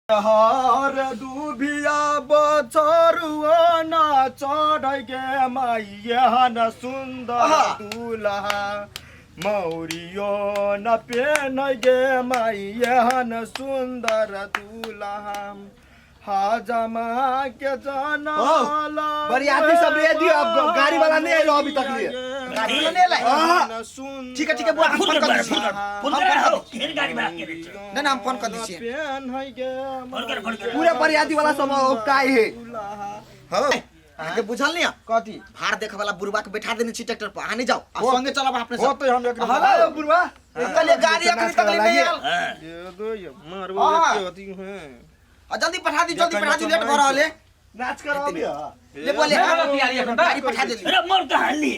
हर दुभिया बछरुआ ना चढ़ गे मैया न सुंदर दूल्हा मौरियो न पेन गे मैया न सुंदर दूल्हा हाजमा के जाना बरियाती सब रेडी अब गाड़ी वाला नहीं आइलो अभी तक लिए गाड़ी वाला नहीं आइला ठीक है बुआ फोन कर दीजिए फोन कर फिर गाड़ी में आके ना नाम फोन कर दीजिए पेन है गे फोन कर पूरे बरियाती वाला सब काय है हो आगे बुझल नहीं कथी भाड़ देखे वाला बुरबा के बैठा देने छी ट्रैक्टर पर आने जाओ आ संगे चलब अपने हो सब तो हम एक हेलो बुरबा कल ये गाड़ी अखनी तक नहीं आयल दे दो ये मारबो होती है और जल्दी पठा दी लेट हो रहा है नाच कर अभी ले बोले गाड़ी पठा दे अरे मोर कहां ली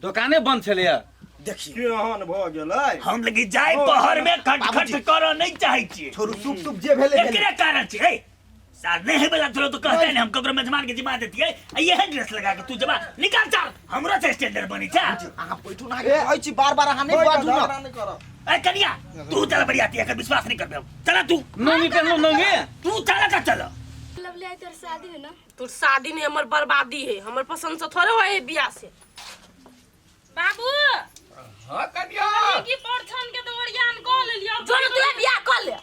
दुकाने बंद छले देखिए केहन भ गेलै हम लगी जाय पहर में खटखट कर नहीं चाहे छी छोरू सुप जे भेले एकरे कारण छी ए साथ नहीं है वाला चलो तो कहते हैं हम ककरो मेजबान के जिम्मा देती है ये है ड्रेस लगा के तू जमा निकाल चल हमरो से स्टैंडर्ड बनी छा आ बैठू ना ए आई छी बार-बार हां नहीं बाजू ना ए कनिया तू चल बरियाती है विश्वास नहीं करबे चला तू नंगी पहन लो नंगी तू चला का चल लवली आई तेरी शादी है ना तोर शादी नहीं हमर बर्बादी है हमर पसंद से थोड़े होए बियाह से बाबू हां कनिया की परछन के दौड़ियान को ले लियो जो तू बियाह कर ले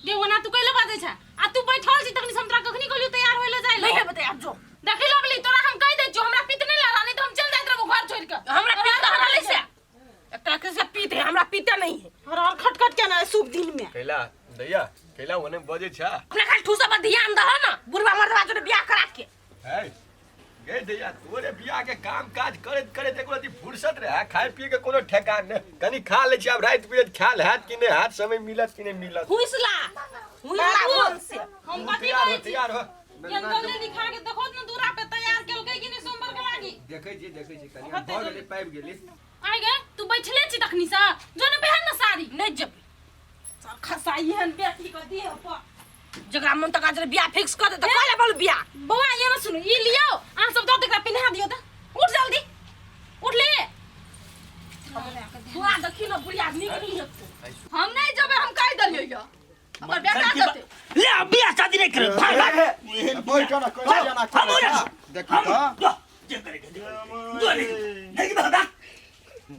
देवना तू कइले बाजे छा आ तू बैठल छी तखनी संतरा कखनी कहलियो तैयार होइले जाय नहीं है बता जो देखि लगली तोरा हम कह दे जो हमरा पीत नहीं ला नहीं तो हम चल जात रहबो घर छोड़ के हमरा पीत हमरा ले से एकटा के से पीत है हमरा पीते नहीं है और खटखट के ना शुभ दिन में कैला दैया कैला ओने बजे छा अपने खाली ठूसा पर ध्यान दह ना बुढ़वा मर्दवा जो बियाह करा के है गे दैया तोरे बियाह के काम काज करत एको रती फुर्सत रहे खाए पिए के कोनो ठेकान ने कनी खा ले छी अब रात बिरात ख्याल हाथ कि ने हाथ समय मिलत कि ने मिलत हुइसला बोल से हम कथि कहै छी तैयार हो ये जल्दी दिखा के देखो ना दूरा पे तैयार केलकै कि नहीं सोमवार के लागी देखै छी कनी भ गेलै पाइप गेलै आई गे तू बैठले छी तखनी सा जो ने पहन ना साड़ी नहीं जब सर खसाई हन बेटी को दिए प जकरा मन तक आज बियाह फिक्स कर दे त काले बोल बियाह बौआ ये ना सुनो ई लियो आ सब दो तकरा पिन्हा दियो त उठ जल्दी उठ ले बुआ देखी ना बुढ़िया निकली हम नहीं जबे हम कह दलियो यो हमर बेटा देते ले अब बियाह शादी नहीं करे भाग कोई जाना देखी त जे करे जो नहीं बाबा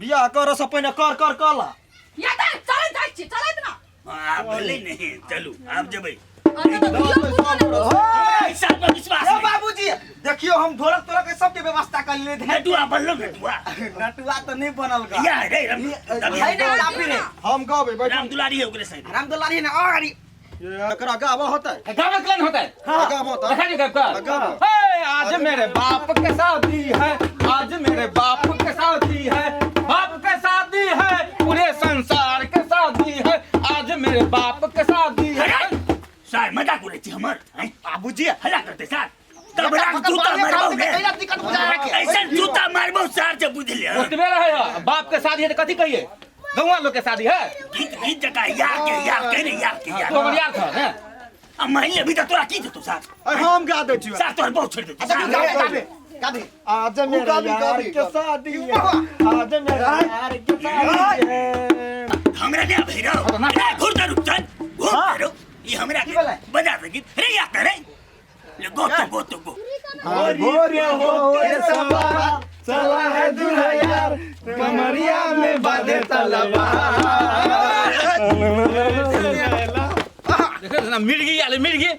बियाह कर से पहिने कर कला या त चले ना हां बोले नहीं चलो आप जबै अरे तो बियाह को ऐसा पर विश्वास ओ बाबूजी देखियो हम ढोलक तोलक के सब के व्यवस्था कर ले थे नटुआ बनलो नटुआ नटुआ तो नहीं बनल गा या रे है ना काफी रे हम गावे बैठ राम दुलारी है ओकरे साइड रामदुलारी ने और गाड़ी एकरा गावा होता है गाना कलन होता है गावा होता देखा नहीं कर हे आज मेरे बाप के शादी है आज मेरे बाप के शादी है बाप के शादी है पूरे संसार के शादी है आज मेरे बाप के शादी है सार मजाक करे छी हमर बाबूजी हल्ला करते सार तब राख जूता मारबो ने कैला टिकट बुझा के ऐसा जूता मारबो सार से बुझ ले ओतबे रहे बाप के शादी है तो कथी कहिए गौवा लोग के शादी है गीत जका यार के तो हमर यार था हैं अब मैं अभी तक तोरा की तो सार हम गा दे छी सार तोर बहुत छोड़ दे गाड़ी आज मेरे यार के शादी है आज मेरे यार के शादी है हमरा ने भैरव ना घुरता रुकन घुरता ये हमरा बजा सकी रे या करे ले गो तो गोरे हो सवा चला है दूल्हा यार कमरिया में बांधे तलवार देखो ना मिर्गी आले मिर्गी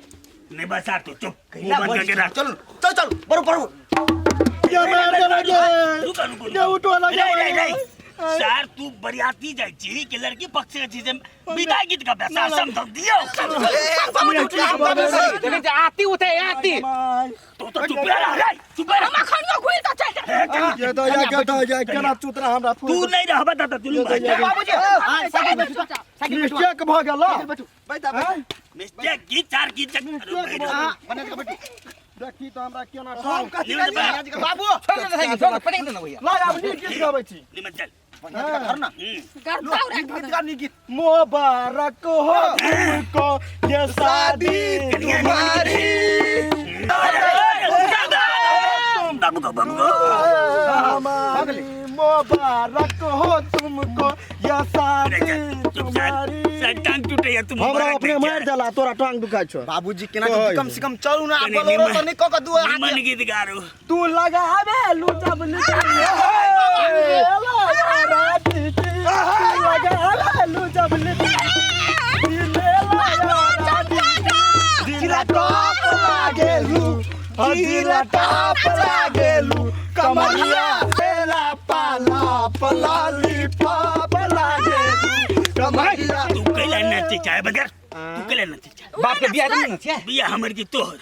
नहीं बसा तो चुप बंद करके रख चल बरो ये मेरे लगे रुक ये उठो लगे नहीं सर तू बरियाती जाई छी के लड़की पक्ष के चीज विदाई गीत का पैसा समझ दियो देखो आती उठे आती तो चुप रह चुप रह हम खनियो खुई त चल ये तो या केना चुतरा हमरा तू नहीं रह बता तू बाबूजी साइकिल मिस्टेक भ गेल बैठा मिस्टेक की चार की बना के बैठू देखी तो हमरा केना हम कथि कर बाबू छोड़ दे साइकिल पटक देना भैया ला अब नी गीत गाबै छी निमन चल घर ना गीत मुबारक हो तुमको ये शादी तुम्हारी टांग टूटे या तुम हमरा अपने मार देला तोरा टांग दुखाय छौ बाबूजी केना कम से कम चलू ना आप बोलो तो नहीं को दू मन गीत गारो तू लगावे लूटब जिला टॉप लागेलू कमरिया पेला पाला पलाली पाप लागेलू कमरिया तू कैला नाचे चाहे बगर तू कैला नाचे चाहे बाप के बियाह नहीं छै बिया हमर की तोहर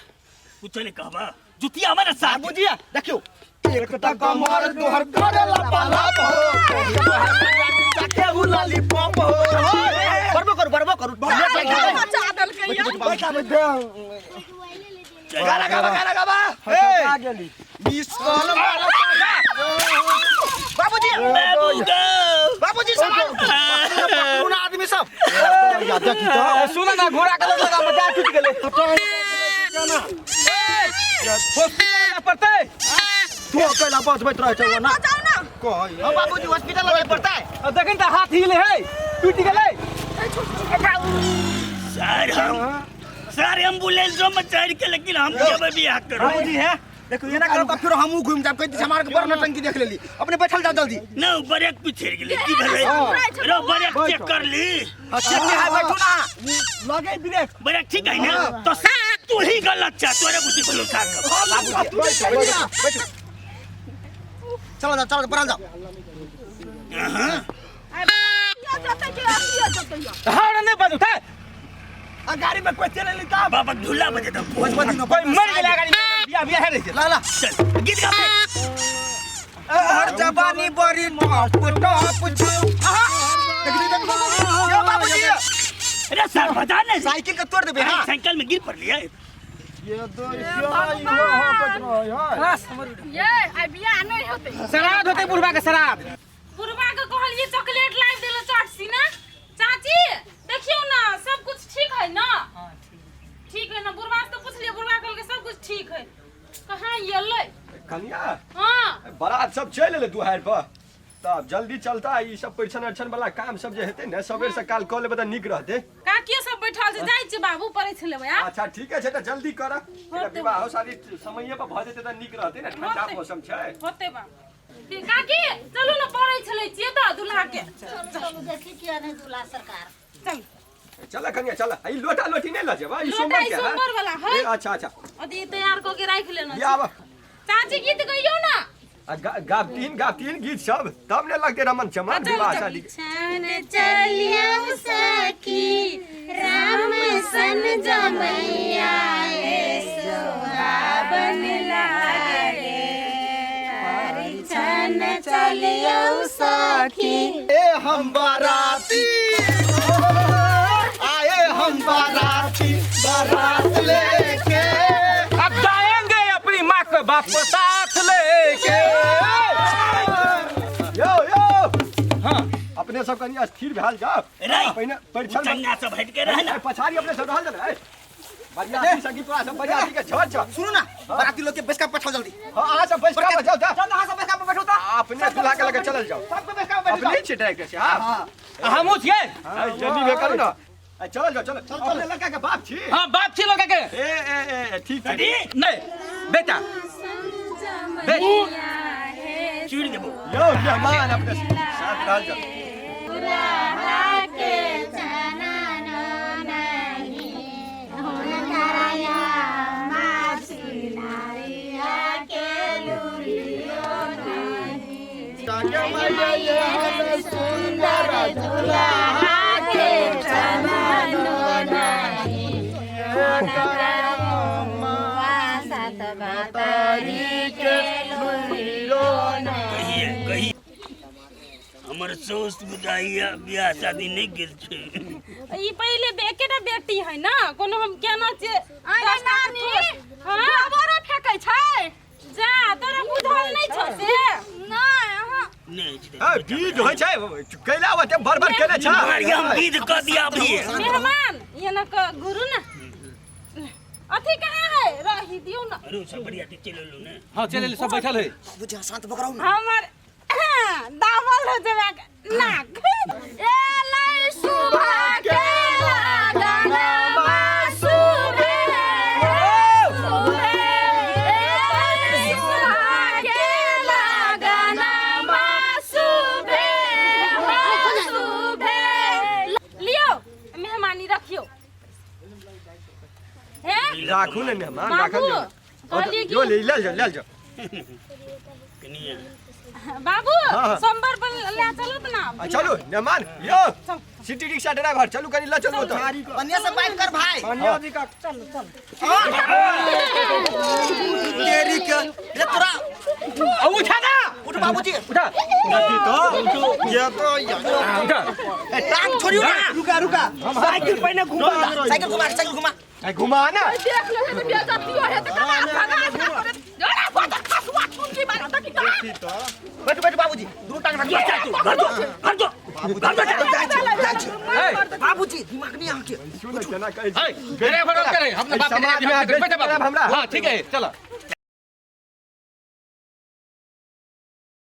कुछ नहीं कहबा जुतिया हमारा साथ बाबूजी देखियो एकटा कमर तोहर करेला पाला जाके बुलाली पंप बरबो करू चादल के या बैठा दे गाना आ गेली 20 कॉल बाबूजी बाबूजी सब आदमी सब याद की तो सुन ना घोड़ा के लगा मजा टूट गेले हॉस्पिटल पड़ते तू कैला बस बैठ रह छौ ना जाओ ना कह हां बाबूजी हॉस्पिटल ले पड़ता है देखन त हाथ हिले है टूट गेले सर एम्बुलेंस में चढ़ के लेकिन हम जब बियाह करो बाबूजी है देखो ये ना करो फिर हमहू घूम जाब कहि हमार के बड़ नटंकी देख लेली अपने बैठल जाओ जल्दी न ब्रेक पिछड़ गेले की भेलै रो ब्रेक चेक कर ली चेक है बैठो ना लगे ब्रेक ब्रेक ठीक है ना तो तू ही गलत छ तोरे बुद्धि बोलो का बैठो चलो पराल जाओ या जाते के हां नहीं बंद उठा आ गाड़ी में कोई चले लेता बाबा ढुल्ला बजे तो कोई मर गेला गाड़ी बियाह है रे ला ला चल गीत गा हर जवानी बड़ी टॉप छ यो बाबूजी अरे सर बता नहीं साइकिल का तोड़ देबे हां साइकिल में गिर पड़ली है ये दो ये आई बिया नहीं होते श्राद्ध होते बुढ़वा के श्राद्ध बुढ़वा के कहलिए चॉकलेट लाइव देलो चाटसी ना चाची देखियो ना सब कुछ ठीक है ना ठीक है ना बुढ़वा से तो पूछ लिया बुढ़वा कहल के सब कुछ ठीक है कहां ये ले कन्या हां बारात सब चल ले दुहार पर तब जल्दी चलता ई सब परिछन अर्छन वाला काम सब जे हेते ने सवेर से काल कॉल बता निक रहते का के सब बैठल छै जाई छै बाबू परै छै लेबै आ अच्छा ठीक है त जल्दी कर विवाह शादी समय पर भ जेते त निक रहते ने ठंडा मौसम छै होते बा काकी चलू ना परै छलै छियै त दुल्हा के चलू देखी किया नहीं दूल्हा सरकार चल चल कन्या चल ई लोटा लोटी नहीं ल जेबा ई लोटा सोमवार ई के सोमवार वाला है अच्छा अच्छा अदी तैयार क के राख लेना ये आब चाची गीत गइयो ना गाबतीन गीत सब तब ने लगते रमन चमन विवाह शादी छन चलियो सखी राम सन जमैया सुहावन लागे छन चलियो सखी ए हम बाराती आए हम बाराती बारात लेके अब जाएंगे अपनी माँ के बाप को साथ लेके यो हाँ अपने सब कनी स्थिर भेल जाओ राई पहिने परिछन चंगा सब हट के रह ना पछाड़ी अपने सब रहल जाए बढ़िया संगी तोरा सब बढ़िया के छड़ छ सुनो ना बाराती लोग के बेस का पठाओ जल्दी हां आ सब बैठ के जाओ जा चल हां सब बेस का बैठो ता अपने दूल्हा के लगे चलल जाओ सबके बेस का बैठो अपने छिटाए के से हां हम छिए जल्दी में करू ना चलो जाओ चलो अपने लड़का के बाप छी हाँ बाप छी लोग के ए ठीक अरे है नहीं बेटा चूड़ देबो यो मेहमान अपने साथ रहल जाओ के चनन नहीं हुन कराया मासी नारिया के लुरियो नहीं सुंदर दुल्हा के चनन नहीं सात बातारी के लुरियो कही हमर सोच बुझाइया बियाह शादी नहीं गिर छे ई पहले बेकेटा बेटी है ना कोनो हम केना छै अरे नानी हां बड़ा फेकै छै जा तोरा बुझल नहीं छ से नहीं नहीं बीज होय छै कैला होते बरबर केने छ बढ़िया हम बीज क दिया अभी मेहमान ये ना का गुरु ना अथी कहां है रही दियो ना अरे सब बढ़िया ते चलो लो ना हाँ चले सब बैठल है बुझा शांत बकराऊ ना हमर दामल हो जेबा नाक ए ला सुबह के लगनमा सुबह सुबह के लगनमा सुबह लियो मेहमानी रखियो राखू ने मेहमान बाबू राखल कहलिए जो कि ले जाओ कनिया बाबू हाँ। सोमवार पर ले चलो तो ना चलो मेहमान यो सिटी रिक्शा ड्राइवर चलो करी ला चलो तो पनिया से बात कर भाई पनिया जी का तेरी के ये तोरा उठा ना उठ बाबूजी उठा उठा टांग छोड़ियो ना रुका साइकिल पे ना घुमा साइकिल घुमा घुमा ना देख लो तो बिया जाती है तो कमा भगा जोड़ा बहुत खसवा की बात तक की बैठ बाबूजी दोनों टांग रख बाबूजी दिमाग नहीं आके सुन केना कहे ड्राइवर करे हमने बाप समाज में के बेटा बेटा हमरा हां ठीक है चलो